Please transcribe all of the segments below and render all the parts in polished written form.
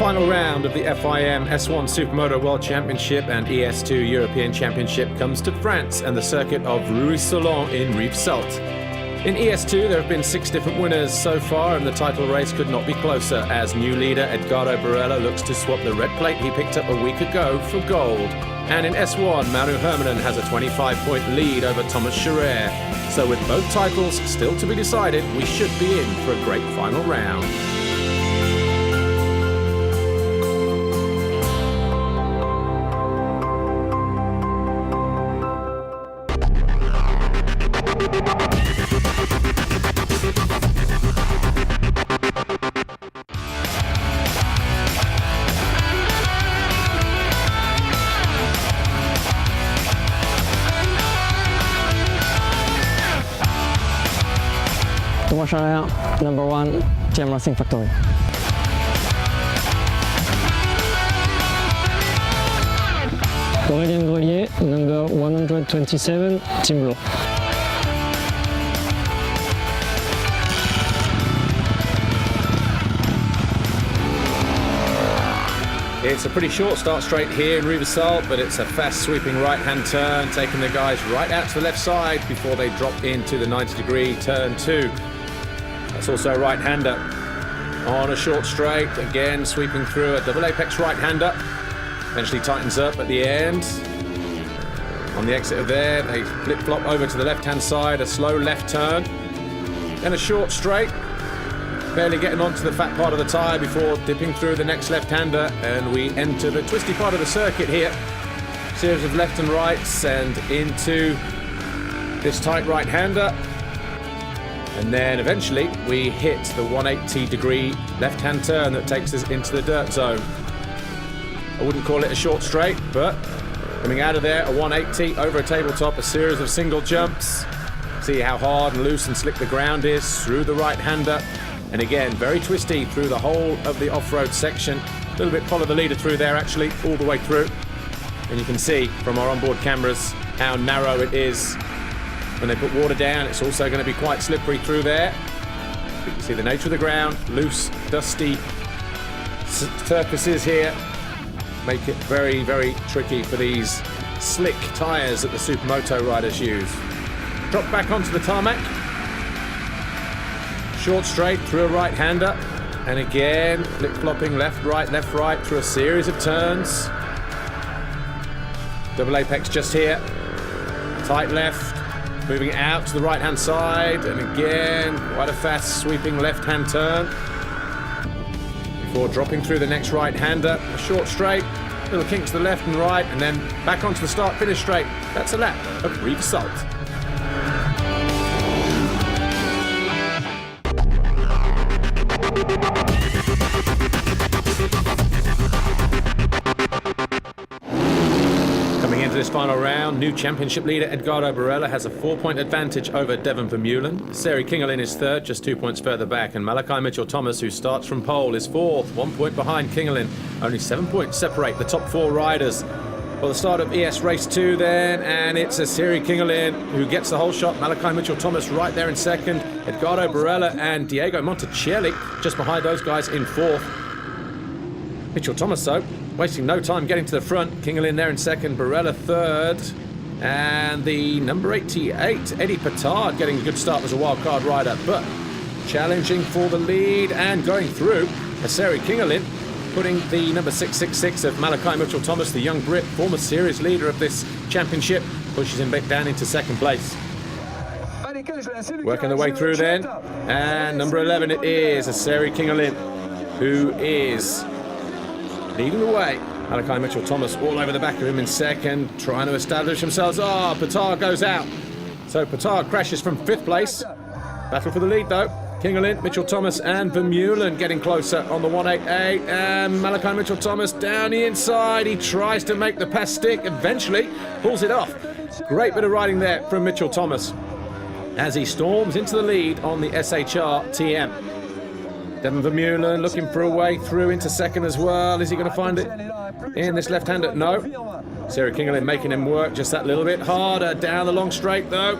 final round of the FIM S1 Supermoto World Championship and ES2 European Championship comes to France and the circuit of Rivesaltes in Rivesaltes. In ES2 there have been 6 different winners so far and the title race could not be closer as new leader Edgardo Barella looks to swap the red plate he picked up a week ago for gold. And in S1, Manu Hermanen has a 25-point lead over Thomas Scherer. So with both titles still to be decided, we should be in for a great final round. Thomas Scherer, number 1, Team Racing Factory. Aurélien Grelier, number 127, Team Blue. It's a pretty short start straight here in Rivesaltes, but it's a fast sweeping right-hand turn, taking the guys right out to the left side before they drop into the 90-degree turn 2. That's also a right-hander on a short straight, again sweeping through a double apex right-hander. Eventually tightens up at the end. On the exit of there, they flip-flop over to the left-hand side, a slow left turn. Then a short straight, barely getting onto the fat part of the tyre before dipping through the next left-hander, and we enter the twisty part of the circuit here. Series of left and rights and into this tight right-hander. And then eventually we hit the 180-degree left-hand turn that takes us into the dirt zone. I wouldn't call it a short straight, but coming out of there, a 180 over a tabletop, a series of single jumps. See how hard and loose and slick the ground is through the right-hander. And again, very twisty through the whole of the off-road section. A little bit follow the leader through there actually, all the way through. And you can see from our onboard cameras how narrow it is. When they put water down, it's also going to be quite slippery through there. You can see the nature of the ground, loose, dusty surfaces here. Make it very, very tricky for these slick tyres that the Supermoto riders use. Drop back onto the tarmac. Short straight through a right-hander. And again, flip-flopping left, right through a series of turns. Double apex just here. Tight left. Moving out to the right-hand side, and again, quite a fast sweeping left-hand turn. Before dropping through the next right-hander, a short straight, little kink to the left and right, and then back onto the start-finish straight. That's a lap of Rivesaltes. Coming into this final round, new championship leader Edgardo Barella has a 4-point advantage over Devon Vermeulen. Seri Kingelin is third, just 2 points further back, and Malachi Mitchell-Thomas, who starts from pole, is fourth, 1 point behind Kingelin. Only 7 points separate the top 4 riders. Well, the start of ES Race 2 then, and it's a Seri Kingelin who gets the whole shot. Malachi Mitchell-Thomas right there in second. Edgardo Barella and Diego Monticelli just behind those guys in fourth. Mitchell-Thomas, though, wasting no time getting to the front. Kingelin there in second, Barella third. And the number 88, Eddie Petard, getting a good start as a wildcard rider, but challenging for the lead and going through a Seri Kingelin, putting the number 666 of Malachi Mitchell-Thomas, the young Brit, former series leader of this championship, pushes him back down into second place. Working the way through then, and number 11 it is a Seri Kingelin, who is leading the way. Malachi Mitchell-Thomas all over the back of him in second, trying to establish themselves. Petard goes out. So Petard crashes from 5th place. Battle for the lead though. Kingelin, Mitchell-Thomas and Vermeulen getting closer on the 188. And Malachi Mitchell-Thomas down the inside. He tries to make the pass stick. Eventually pulls it off. Great bit of riding there from Mitchell-Thomas as he storms into the lead on the SHR TM. Devon Vermeulen looking for a way through into second as well. Is he going to find it in this left-hander? No. Seri Kingelin making him work just that little bit harder. Down the long straight though.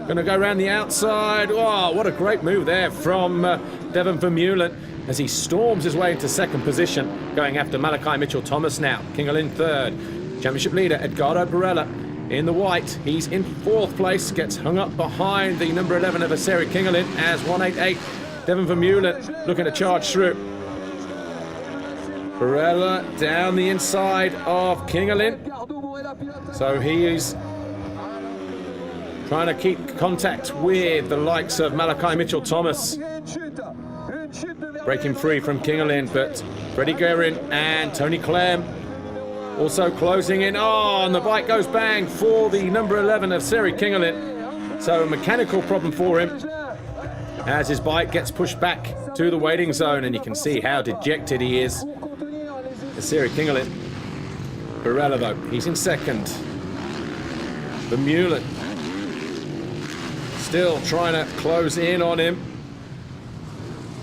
Going to go around the outside. Oh, what a great move there from Devon Vermeulen. as he storms his way into second position, going after Malachi Mitchell-Thomas now. Kingerin third. Championship leader Edgardo Barella in the white. He's in fourth place, gets hung up behind the number 11 of Aseri Kingerin as 188. Devon Vermeulen looking to charge through. Barella down the inside of Kingerin. So he is trying to keep contact with the likes of Malachi Mitchell-Thomas. Breaking free from Kingerin, but Freddie Guerin and Tony Clem also closing in. Oh, and the bike goes bang for the number 11 of Aseri Kingerin. So a mechanical problem for him as his bike gets pushed back to the waiting zone, and you can see how dejected he is. Aseri Kingerin. Barella though, he's in second. Vermeulen still trying to close in on him.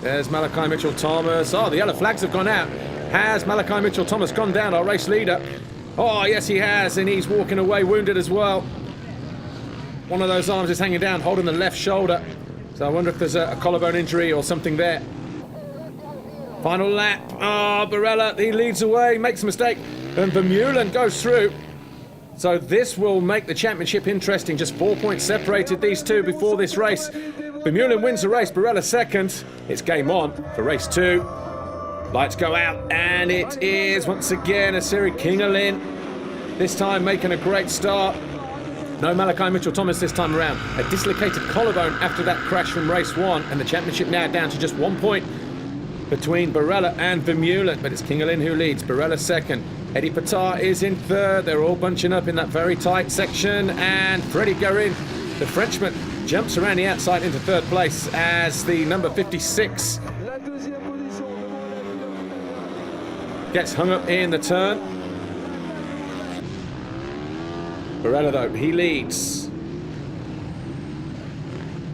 There's Malachi Mitchell-Thomas. Oh, the yellow flags have gone out. Has Malachi Mitchell-Thomas gone down, our race leader? Oh, yes, he has, and he's walking away wounded as well. One of those arms is hanging down, holding the left shoulder. So I wonder if there's a collarbone injury or something there. Final lap. Oh, Barella, he leads away, makes a mistake, and Vermeulen goes through. So this will make the championship interesting. Just 4 points separated these two before this race. Vermeulen wins the race, Barella second. It's game on for race 2. Lights go out, and it is once again Aseri Kingerin. This time making a great start. No Malachi Mitchell-Thomas this time around. A dislocated collarbone after that crash from race 1, and the championship now down to just 1 point between Barella and Vermeulen. But it's Kingerin who leads, Barella second. Eddie Patar is in third. They're all bunching up in that very tight section, and Freddie Guerin, the Frenchman, jumps around the outside into third place as the number 56 gets hung up in the turn. Barella though, he leads.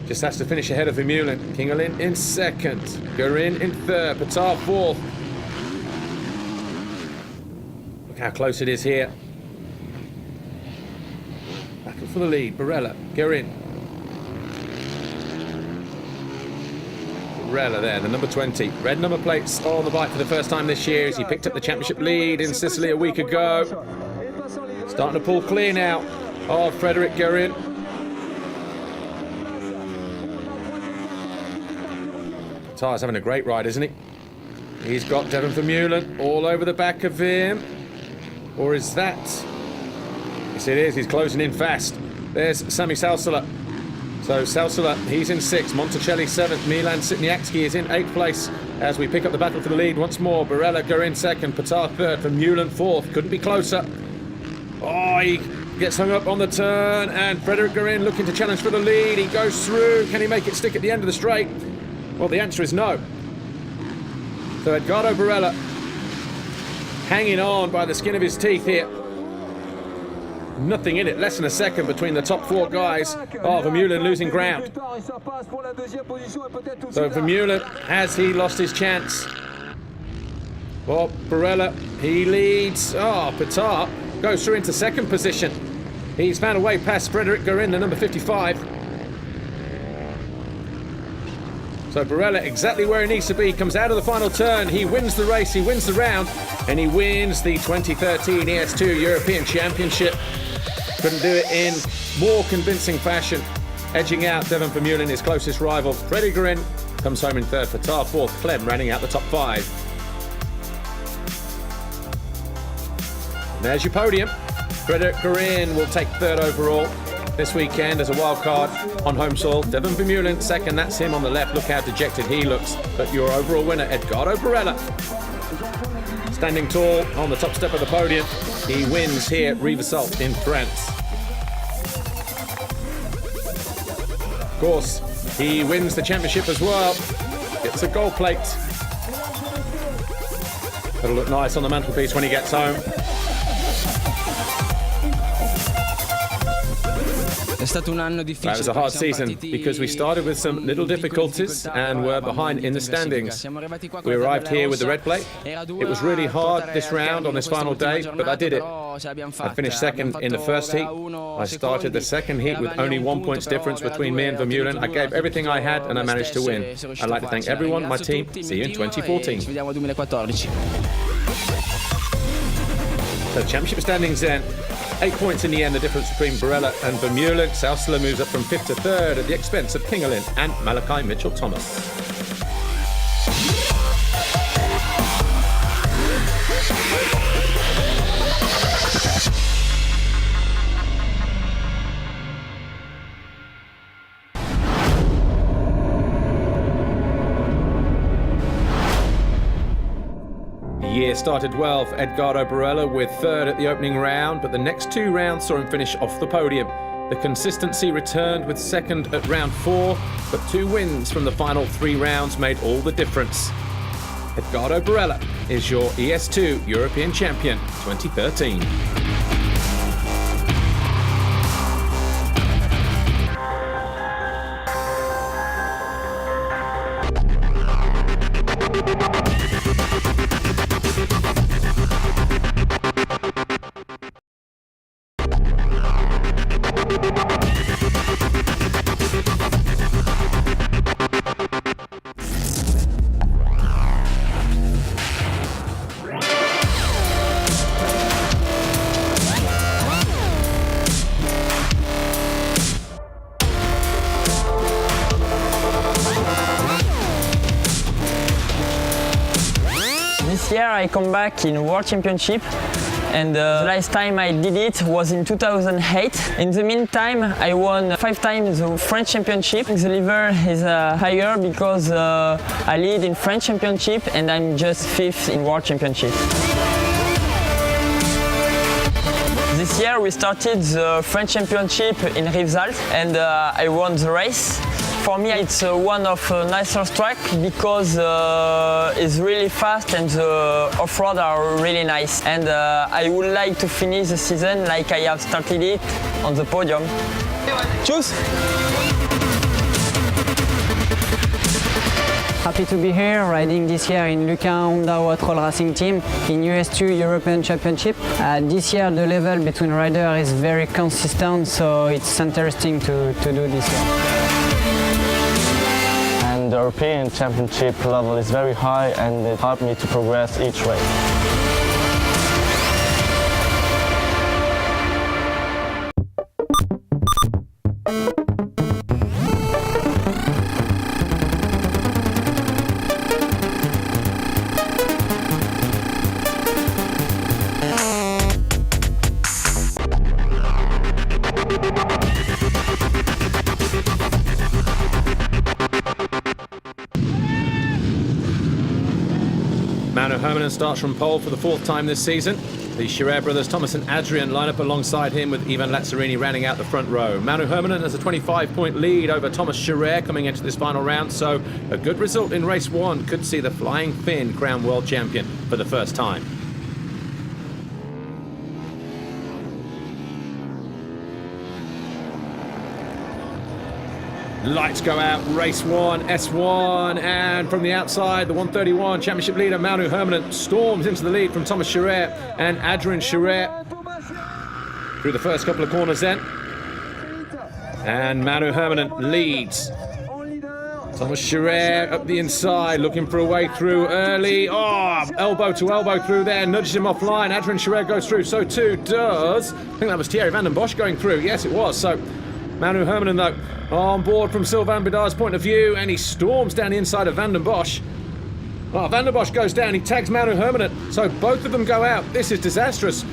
Just has to finish ahead of Vermeulen. Kingerin in second. Guerin in third. Patar fourth. Look how close it is here. Battle for the lead. Barella, Guerin. Barella there, the number 20. Red number plates on the bike for the first time this year as he picked up the championship lead in Sicily a week ago. Starting to pull clear now of Frederic Guerin. Patar's having a great ride, isn't he? He's got Devon Vermeulen all over the back of him. Or is that? Yes, it is. He's closing in fast. There's Sami Salsala. So Salsala, he's in 6th. Monticelli 7th. Milan Sitniakski is in 8th place as we pick up the battle for the lead once more. Barella Guerin 2nd. Patar 3rd. Vermeulen 4th. Couldn't be closer. Oh, he gets hung up on the turn, and Frederic Guerin looking to challenge for the lead. He goes through. Can he make it stick at the end of the straight? Well, the answer is no. So Edgardo Barella hanging on by the skin of his teeth here. Nothing in it, less than a second between the top 4 guys. Oh, Vermeulen losing ground. So Vermeulen, has he lost his chance? Well, Barella, he leads. Oh, Patar goes through into second position. He's found a way past Frederic Guerin, the number 55. So Barella exactly where he needs to be, comes out of the final turn. He wins the race, he wins the round, and he wins the 2013 ES2 European Championship. Couldn't do it in more convincing fashion, edging out Devon Vermeulen, his closest rival. Freddie Guerin comes home in 3rd, Patar 4th, Clem rounding out the top 5. And there's your podium. Frederic Guerin will take 3rd overall this weekend as a wild card on home soil. Devon Vermeulen 2nd, that's him on the left. Look how dejected he looks. But your overall winner, Edgardo Barella, standing tall on the top step of the podium. He wins here at Rivesaltes in France. Of course, he wins the championship as well. Gets a gold plate. It'll look nice on the mantelpiece when he gets home. That was a hard season because we started with some little difficulties and were behind in the standings. We arrived here with the red plate. It was really hard this round on this final day, but I did it. I finished second in the first heat. I started the second heat with only 1 point difference between me and Vermeulen. I gave everything I had and I managed to win. I'd like to thank everyone, my team. See you in 2014. So championship standings then. 8 points in the end, the difference between Barella and Vermeulen. Sausler moves up from 5th to 3rd at the expense of Pingelin and Malachi Mitchell-Thomas. The year started well for Edgardo Barella with 3rd at the opening round, but the next 2 rounds saw him finish off the podium. The consistency returned with 2nd at round 4, but 2 wins from the final 3 rounds made all the difference. Edgardo Barella is your ES2 European Champion 2013. This year I come back in World Championship, and the last time I did it was in 2008. In the meantime I won 5 times the French Championship. The level is higher because I lead in French Championship and I'm just 5th in World Championship. This year we started the French Championship in Rivesaltes and I won the race. For me it's one of nicer track because it's really fast and the off-road are really nice. And I would like to finish the season like I have started it on the podium. Tschüss! Happy to be here riding this year in Lucas Honda Hot Roll Racing Team in US2 European Championship. This year the level between riders is very consistent, so it's interesting to do this year. The European Championship level is very high and it helped me to progress each race. Manu Hermanen starts from pole for the 4th time this season. The Scherer brothers Thomas and Adrian line up alongside him with Ivan Lazzarini rounding out the front row. Manu Hermanen has a 25-point lead over Thomas Scherer coming into this final round, so a good result in race 1 could see the Flying Finn crowned world champion for the first time. Lights go out, race 1, S1, and from the outside, the 131 championship leader Manu Hermanen storms into the lead from Thomas Scherer and Adrian Scherer through the first couple of corners then. And Manu Hermanen leads. Thomas Scherer up the inside, looking for a way through early. Oh, elbow to elbow through there, nudges him offline. Adrian Scherer goes through, so too does, I think that was Thierry van den Bosch going through. Yes, it was. So Manu Hermanen, though, on board from Sylvain Bidard's point of view, and he storms down the inside of van den Bosch. Oh, van den Bosch goes down, he tags Manu Hermanen, so both of them go out. This is disastrous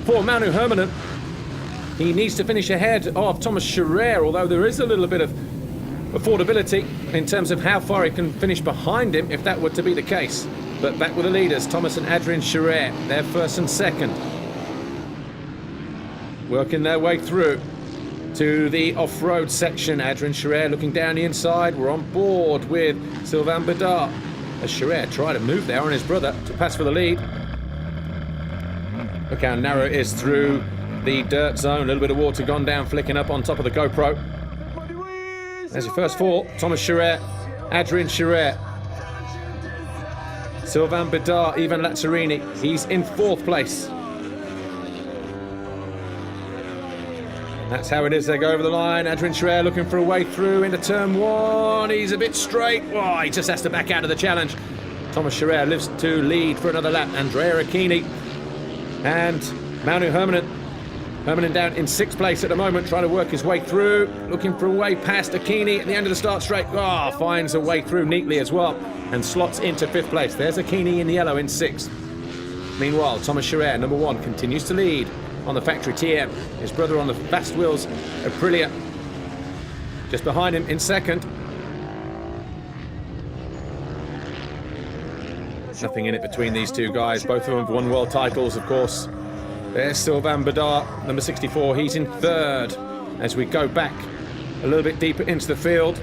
for Manu Hermanen. He needs to finish ahead of Thomas Scherer, although there is a little bit of affordability in terms of how far he can finish behind him if that were to be the case. But back with the leaders, Thomas and Adrian Scherer, they're 1st and 2nd. Working their way through to the off-road section. Adrian Scherer looking down the inside. We're on board with Sylvain Bidard as Scherer tried to move there on his brother to pass for the lead. Look how narrow it is through the dirt zone. A little bit of water gone down, flicking up on top of the GoPro. There's your first four. Thomas Charette, Adrien Charette, Sylvain Bedard, Ivan Lazzarini. He's in fourth place. That's how it is. They go over the line. Adrien Charette looking for a way through into turn one. He's a bit straight. Oh, he just has to back out of the challenge. Thomas Charette lives to lead for another lap. Andrea Achini and Manu Herminen. Herminen down in sixth place at the moment, trying to work his way through, looking for a way past Achini at the end of the start straight. Oh, finds a way through neatly as well and slots into fifth place. There's Achini in yellow in sixth. Meanwhile, Thomas Charette, number one, continues to lead on the factory TM. His brother on the fast wheels, Aprilia, just behind him in second. Nothing in it between these two guys. Both of them have won world titles, of course. There's Sylvain Bedard, number 64. He's in third. As we go back a little bit deeper into the field,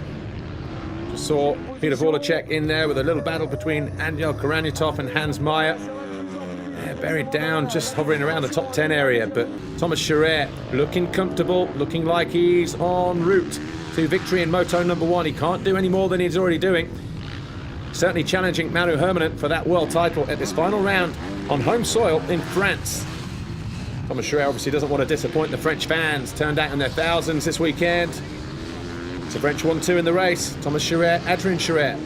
just saw Peter Voracek in there with a little battle between Angel Karanyatov and Hans Meyer. They're buried down, just hovering around the top 10 area. But Thomas Charette looking comfortable, looking like he's en route to victory in Moto number one. He can't do any more than he's already doing. Certainly challenging Manu Herminen for that world title at this final round on home soil in France. Thomas Charette obviously doesn't want to disappoint the French fans. Turned out in their thousands this weekend. It's a French 1-2 in the race. Thomas Charette, Adrien Charette.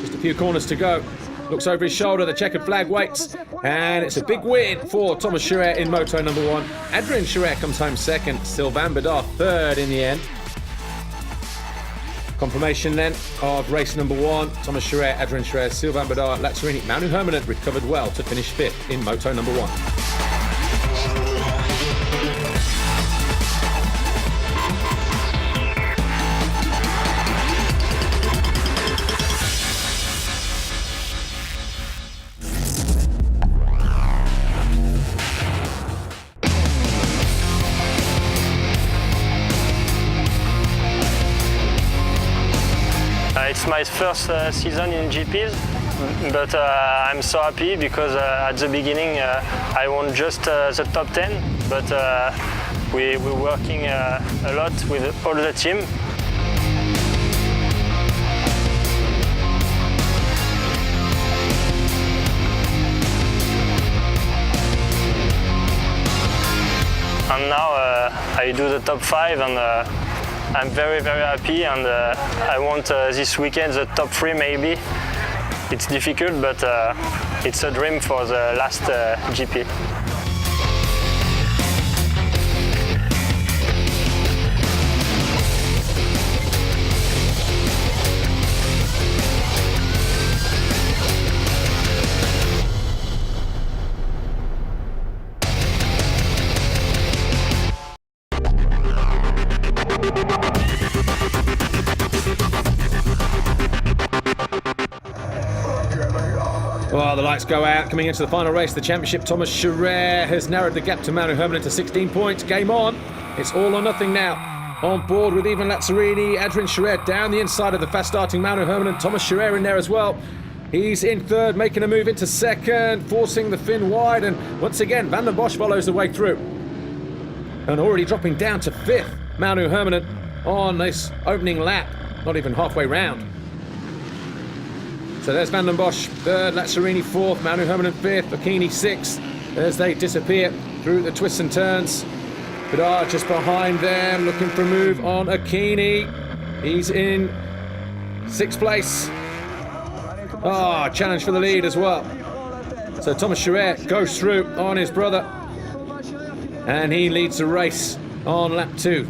Just a few corners to go. Looks over his shoulder, the checkered flag waits. And it's a big win for Thomas Charette in Moto number one. Adrien Charette comes home second. Sylvain Bedard third in the end. Confirmation then of race number one. Thomas Charette, Adrien Charette, Sylvain Bedard, Lazzarini, Manu Herminen recovered well to finish fifth in Moto number one. It's my first season in GPs, but I'm so happy because at the beginning I won just the top 10, but we're working a lot with all the team. And now I do the top 5 and I'm very, very happy, and I want this weekend the top 3 maybe. It's difficult, but it's a dream for the last GP. Well, the lights go out. Coming into the final race of the championship, Thomas Charette has narrowed the gap to Manu Herminen to 16 points. Game on. It's all or nothing now. On board with Ivan Lazzarini, Adrien Charette down the inside of the fast-starting Manu Herminen. Thomas Charette in there as well. He's in third, making a move into second, forcing the fin wide, and once again, Van den Bosch follows the way through. And already dropping down to fifth, Manu Herminen on this opening lap, not even halfway round. So there's Van den Bosch third, Lazzarini fourth, Manu Herminen fifth, Achini sixth. As they disappear through the twists and turns. Bedard just behind them, looking for a move on Achini. He's in sixth place. Challenge for the lead as well. So Thomas Charette goes through on his brother. And he leads the race on lap 2.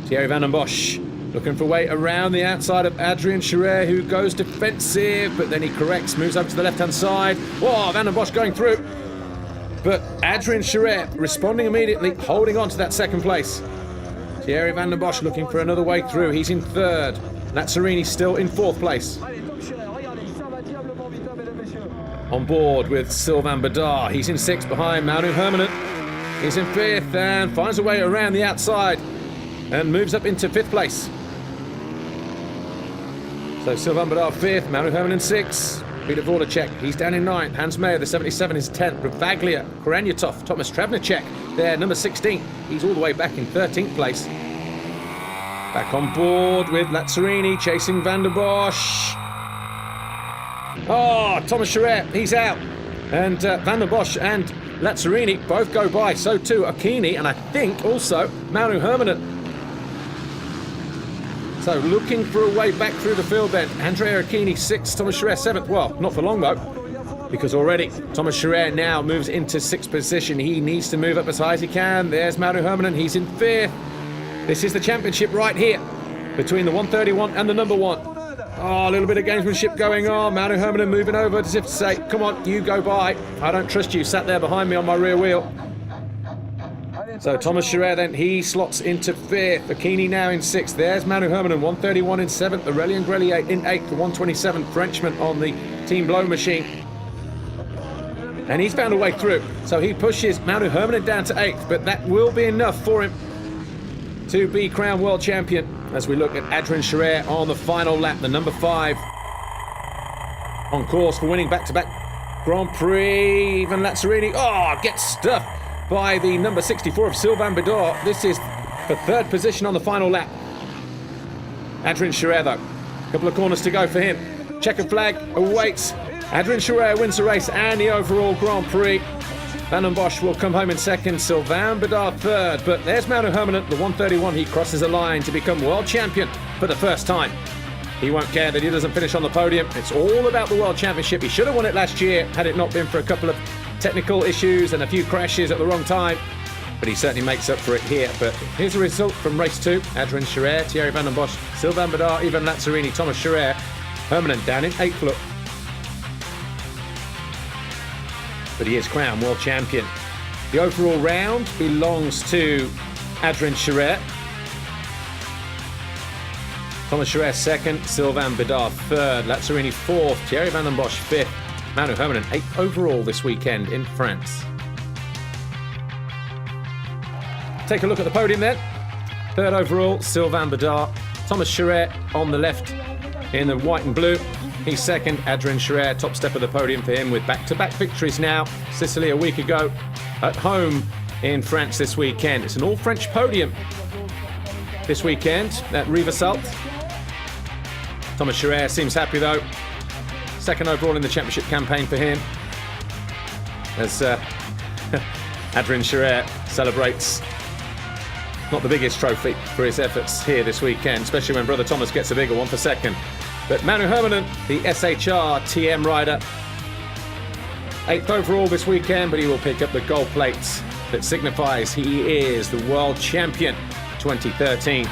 Thierry Van den Bosch looking for a way around the outside of Adrien Charette, who goes defensive, but then he corrects, moves over to the left-hand side. Whoa, Van den Bosch going through. But Adrien Charette responding immediately, holding on to that second place. Thierry Van den Bosch looking for another way through. He's in third. Lazzarini still in fourth place. On board with Sylvain Bedard. He's in sixth behind Manu Herminen. He's in fifth and finds a way around the outside and moves up into fifth place. So Sylvain Bedard fifth, Manu Herminen sixth. Peter Voracek, he's down in 9th. Hans Meyer, the 77, is 10th. Ravaglia, Koranyatov, Thomas Travnicek, there, number 16. He's all the way back in 13th place. Back on board with Lazzarini, chasing Van der Bosch. Oh, Thomas Charette, he's out. And Van der Bosch and Lazzarini both go by. So too Akini, and I think also Mauro Hermann. So looking for a way back through the field then. Andrea Akini 6th, Thomas Charette 7th. Well, not for long though, because already Thomas Charette now moves into 6th position. He needs to move up as high as he can. There's Mauro Hermann, he's in 5th. This is the championship right here between the 131 and the number 1. Oh, a little bit of gamesmanship going on. Mauro Hermann moving over as if to say, come on, you go by. I don't trust you, sat there behind me on my rear wheel. So Thomas Charette then, he slots into 5th. Akini now in 6th. There's Mauro Hermann, 131 in 7th. Aurélien Grelier in 8th. The 127 Frenchman on the Team Blow machine. And he's found a way through. So he pushes Mauro Hermann down to 8th. But that will be enough for him to be crowned world champion. As we look at Adrien Charette on the final lap, the number 5. On course for winning back-to-back Grand Prix. Even Lazzarini, gets stuffed by the number 64 of Sylvain Bidot. This is for 3rd position on the final lap. Adrien Charette though, a couple of corners to go for him. Checkered flag awaits. Adrien Charette wins the race and the overall Grand Prix. Van den Bosch will come home in 2nd, Sylvain Bidot 3rd, but there's Mauro Hermann at the 131. He crosses the line to become world champion for the first time. He won't care that he doesn't finish on the podium. It's all about the World Championship. He should have won it last year had it not been for a couple of technical issues and a few crashes at the wrong time. But he certainly makes up for it here. But here's the result from race 2. Adrien Charette, Thierry Van den Bosch, Sylvain Bidot, Ivan Lazzarini, Thomas Charette. Hermann down in 8th look. But he is crowned world champion. The overall round belongs to Adrien Charette. Thomas Charette 2nd, Sylvain Bidot 3rd, Lazzarini 4th, Thierry Van den Bosch 5th, Mauro Hermann 8th overall this weekend in France. Take a look at the podium then. 3rd overall, Sylvain Bidot. Thomas Charette on the left in the white and blue. He's 2nd, Adrien Charette, top step of the podium for him with back-to-back victories now. Sicily a week ago, at home in France this weekend. It's an all-French podium this weekend at Rivesaltes. Thomas Charette seems happy though. 2nd overall in the championship campaign for him. As Adrien Charette celebrates not the biggest trophy for his efforts here this weekend, especially when brother Thomas gets a bigger one for 2nd. But Mauro Hermann, the SHR TM rider, 8th overall this weekend, but he will pick up the gold plates that signifies he is the world champion 2013.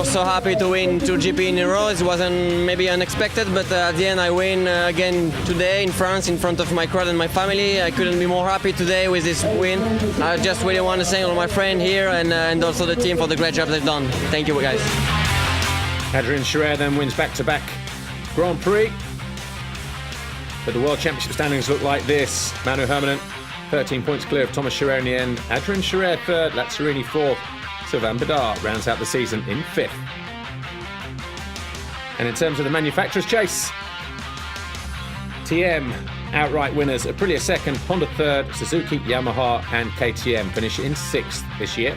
So happy to win 2 GP in a row. It wasn't maybe unexpected, but at the end I win again today in France in front of my crowd and my family. I couldn't be more happy today with this win. I just really want to thank all my friends here and also the team for the great job they've done. Thank you guys. Adrien Charette then wins back-to-back Grand Prix. But the World Championship standings look like this. Mauro Hermann 13 points clear of Thomas Charette in the end. Adrien Charette 3rd, Lazzarini 4th. Sylvain Bidot rounds out the season in 5th. And in terms of the manufacturer's chase, TM outright winners: Aprilia 2nd, Honda 3rd, Suzuki, Yamaha and KTM finish in 6th this year.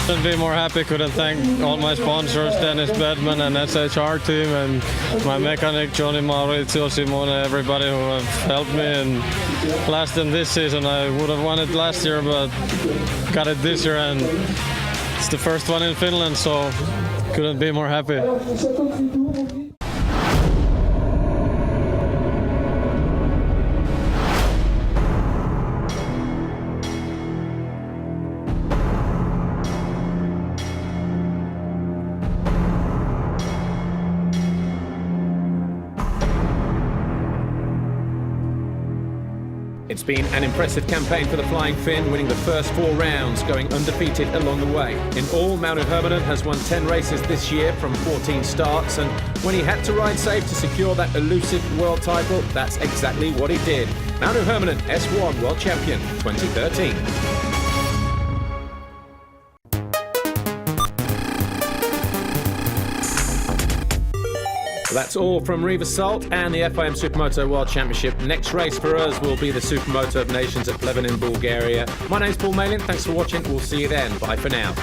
Couldn't be more happy. Couldn't thank all my sponsors, Dennis Bedman and SHR team, and my mechanic Johnny Maurizio, Simone, everybody who have helped me and last them this season. I would have won it last year, but got it this year, and it's the first one in Finland, so couldn't be more happy. It's been an impressive campaign for the Flying Finn, winning the first 4 rounds, going undefeated along the way. In all, Maunu Hermanen has won 10 races this year from 14 starts, and when he had to ride safe to secure that elusive world title, that's exactly what he did. Maunu Hermanen, S1 World Champion 2013. That's all from Rivesaltes and the FIM Supermoto World Championship. Next race for us will be the Supermoto of Nations at Pleven in Bulgaria. My name's Paul Malin. Thanks for watching. We'll see you then. Bye for now.